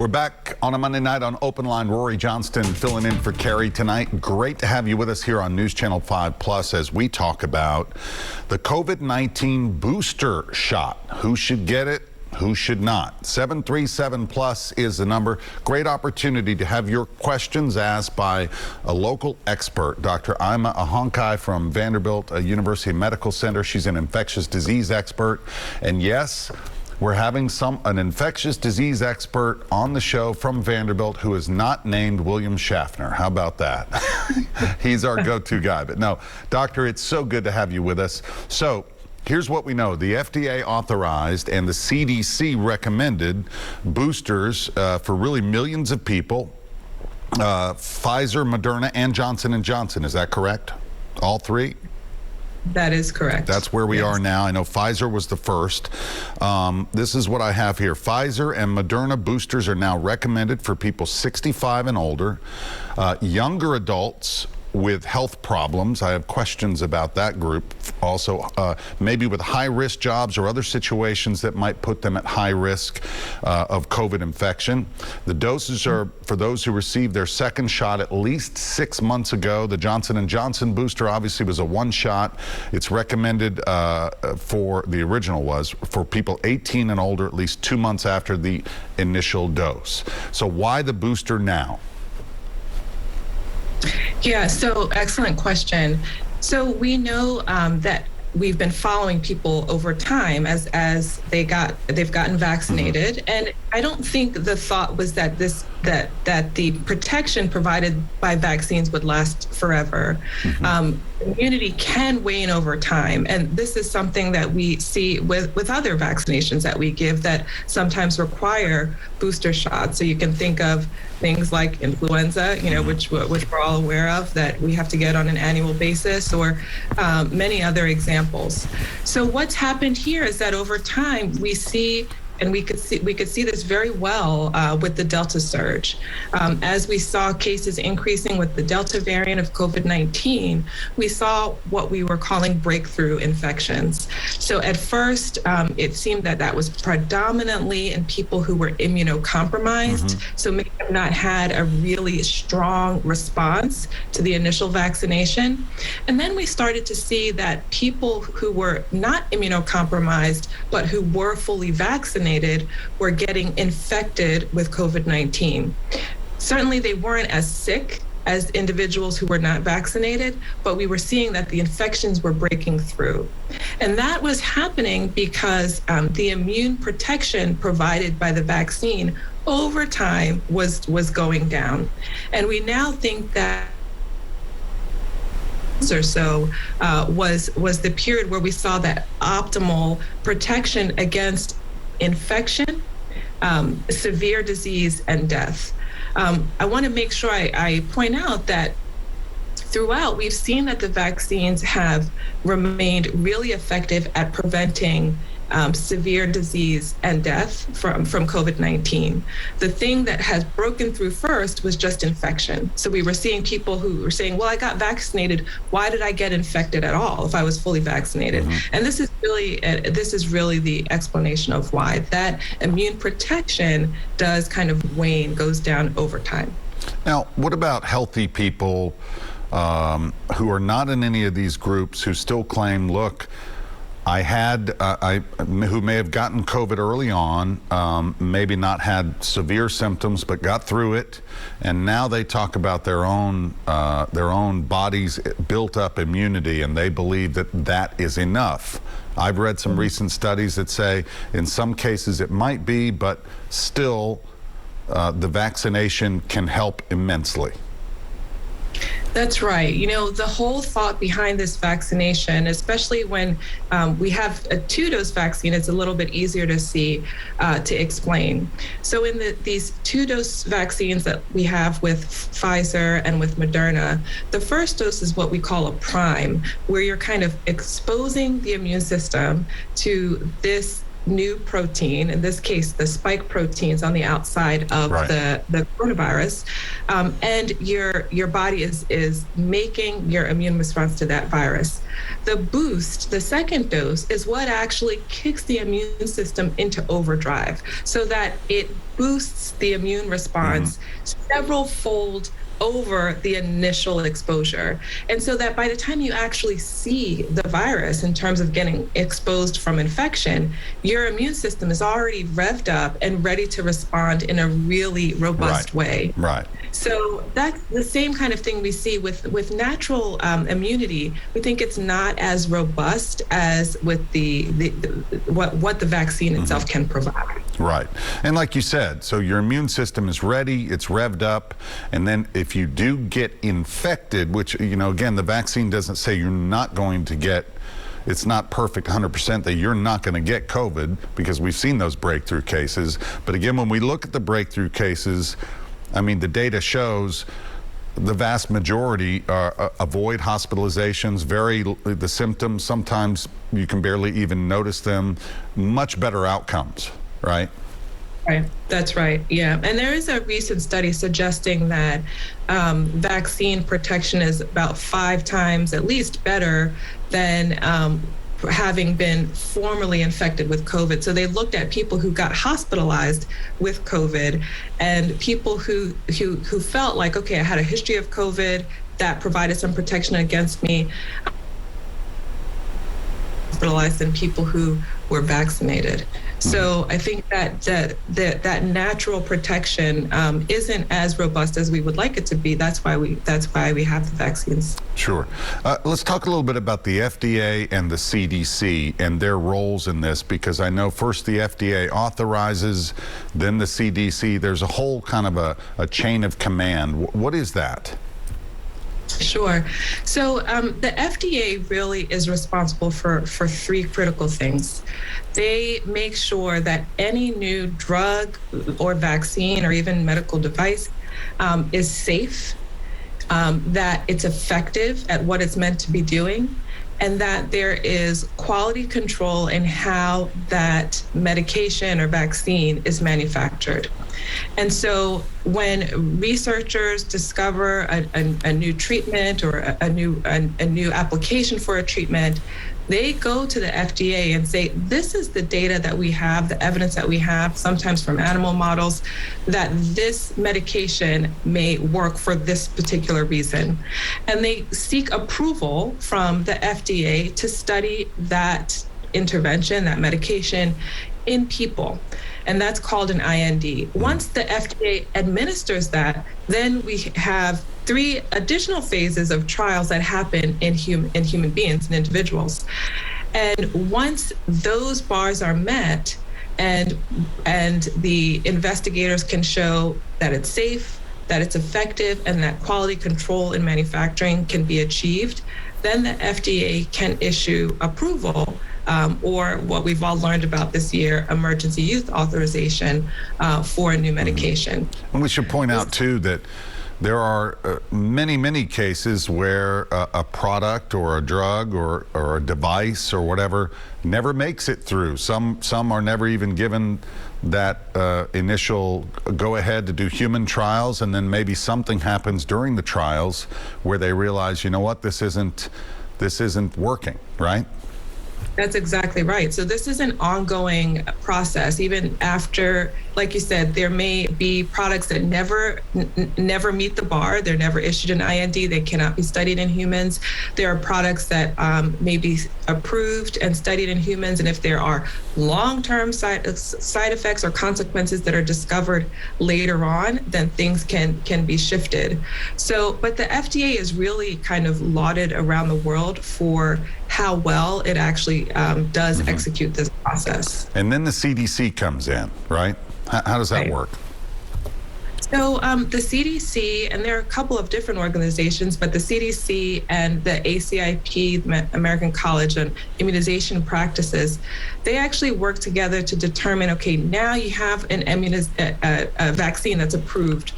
We're back on a Monday night on OpenLine. Rhori Johnston filling in for Carrie tonight. Great to have you with us here on News Channel 5 Plus as we talk about the COVID-19 booster shot. Who should get it? Who should not? 737 plus is the number. Great opportunity to have your questions asked by a local expert, Dr. Aima Ahonkhai from Vanderbilt University Medical Center. She's an infectious disease expert. And yes, we're having an infectious disease expert on the show from Vanderbilt who is not named William Schaffner. How about that? He's our go-to guy. But no, doctor, it's so good to have you with us. So here's what we know. The FDA authorized and the CDC recommended boosters for really millions of people. Pfizer, Moderna, and Johnson & Johnson. Is that correct? All three? That is correct. That's where we are now. I know Pfizer was the first. This is what I have here. Pfizer and Moderna boosters are now recommended for people 65 and older. Younger adults with health problems. I have questions about that group. Also, maybe with high-risk jobs or other situations that might put them at high risk of COVID infection. The doses are for those who received their second shot at least 6 months ago. The Johnson & Johnson booster obviously was a one-shot. It's recommended for, the original was, for people 18 and older at least 2 months after the initial dose. So why the booster now? Yeah, so excellent question. So we know that we've been following people over time as they've gotten vaccinated, and I don't think the thought was that that the protection provided by vaccines would last forever. Immunity can wane over time, and this is something that we see with other vaccinations that we give that sometimes require booster shots. So you can think of things like influenza, which we're all aware of, that we have to get on an annual basis, or many other examples. So what's happened here is that over time we see, and we could see this very well with the Delta surge. As we saw cases increasing with the Delta variant of COVID-19, we saw what we were calling breakthrough infections. So at first, it seemed that was predominantly in people who were immunocompromised, so may have not had a really strong response to the initial vaccination. And then we started to see that people who were not immunocompromised, but who were fully vaccinated, were getting infected with COVID-19. Certainly they weren't as sick as individuals who were not vaccinated, but we were seeing that the infections were breaking through. And that was happening because the immune protection provided by the vaccine over time was going down. And we now think that or so was the period where we saw that optimal protection against infection, severe disease, and death. I want to make sure I point out that throughout, we've seen that the vaccines have remained really effective at preventing severe disease and death from COVID-19. The thing that has broken through first was just infection. So we were seeing people who were saying, well, I got vaccinated. Why did I get infected at all if I was fully vaccinated? And this is really the explanation of why that immune protection does kind of wane, goes down over time. Now, what about healthy people who are not in any of these groups who still claim, look, who may have gotten COVID early on, maybe not had severe symptoms, but got through it, and now they talk about their own body's built-up immunity, and they believe that is enough. I've read some recent studies that say in some cases it might be, but still the vaccination can help immensely. That's right. The whole thought behind this vaccination, especially when we have a two-dose vaccine, it's a little bit easier to see, to explain. So in these two-dose vaccines that we have with Pfizer and with Moderna, the first dose is what we call a prime, where you're kind of exposing the immune system to this new protein, in this case, the spike proteins on the outside of the coronavirus, and your body is making your immune response to that virus. The boost, the second dose, is what actually kicks the immune system into overdrive so that it boosts the immune response several-fold over the initial exposure. And so that by the time you actually see the virus in terms of getting exposed from infection, your immune system is already revved up and ready to respond in a really robust way. Right. So that's the same kind of thing we see with natural immunity. We think it's not as robust as with what the vaccine itself can provide. Right. And like you said, so your immune system is ready, it's revved up, and then if you do get infected, which, again, the vaccine doesn't say you're not going to get, it's not perfect 100% that you're not going to get COVID, because we've seen those breakthrough cases. But again, when we look at the breakthrough cases, I mean, the data shows the vast majority avoid hospitalizations, the symptoms, sometimes you can barely even notice them, much better outcomes, right? Right, that's right, yeah. And there is a recent study suggesting that vaccine protection is about 5 times at least better than having been formerly infected with COVID. So they looked at people who got hospitalized with COVID and people who felt like, okay, I had a history of COVID that provided some protection against me, hospitalized, than people who were vaccinated. So I think that natural protection isn't as robust as we would like it to be. That's why we have the vaccines. Sure. Let's talk a little bit about the FDA and the CDC and their roles in this, because I know first the FDA authorizes, then the CDC. There's a whole kind of a chain of command. What is that? Sure. So the FDA really is responsible for 3 critical things. They make sure that any new drug or vaccine or even medical device is safe, that it's effective at what it's meant to be doing, and that there is quality control in how that medication or vaccine is manufactured. And so when researchers discover a new treatment or a new application for a treatment, they go to the FDA and say, this is the data that we have, the evidence that we have, sometimes from animal models, that this medication may work for this particular reason. And they seek approval from the FDA to study that intervention, that medication, in people. And that's called an IND. Once the FDA administers that, then we have 3 additional phases of trials that happen in human beings and individuals. And once those bars are met, and the investigators can show that it's safe, that it's effective, and that quality control in manufacturing can be achieved, then the FDA can issue approval, or what we've all learned about this year, emergency use authorization for a new medication. And we should point out, too, that there are many cases where a product or a drug or a device or whatever never makes it through. Some are never even given that initial go-ahead to do human trials, and then maybe something happens during the trials where they realize, you know what, this isn't working, right? That's exactly right. So this is an ongoing process. Even after, like you said, there may be products that never meet the bar. They're never issued an IND. They cannot be studied in humans. There are products that may be approved and studied in humans. And if there are long-term side effects or consequences that are discovered later on, then things can be shifted. So, but the FDA is really kind of lauded around the world for how well it actually does execute this process. And then the CDC comes in, right? How does that work? So the CDC, and there are a couple of different organizations, but the CDC and the ACIP, American College on Immunization Practices, they actually work together to determine, okay, now you have a vaccine that's approved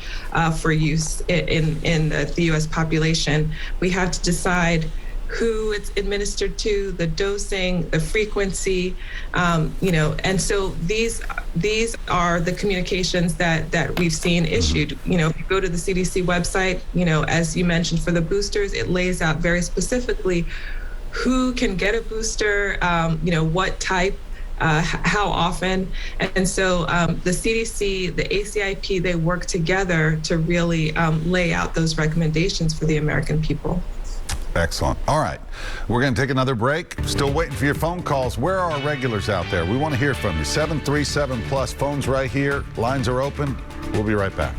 for use in the U.S. population. We have to decide, who it's administered to, the dosing, the frequency, and so these are the communications that we've seen issued. If you go to the CDC website, as you mentioned, for the boosters, it lays out very specifically who can get a booster, what type, how often. And so the CDC, the ACIP, they work together to really lay out those recommendations for the American people. Excellent. All right. We're going to take another break. Still waiting for your phone calls. Where are our regulars out there? We want to hear from you. 737 plus phones right here. Lines are open. We'll be right back.